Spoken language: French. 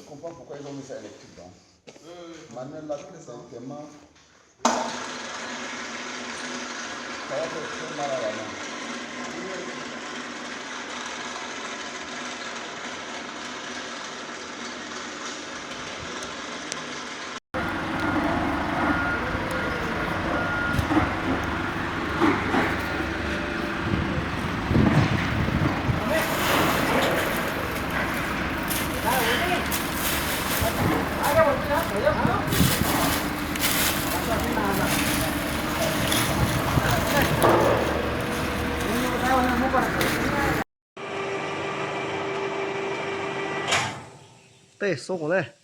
comprends pourquoi ils ont mis ça électrique. Hein. Manuel, la clé, c'est tellement. Ça va faire très mal à la main. đây số của đây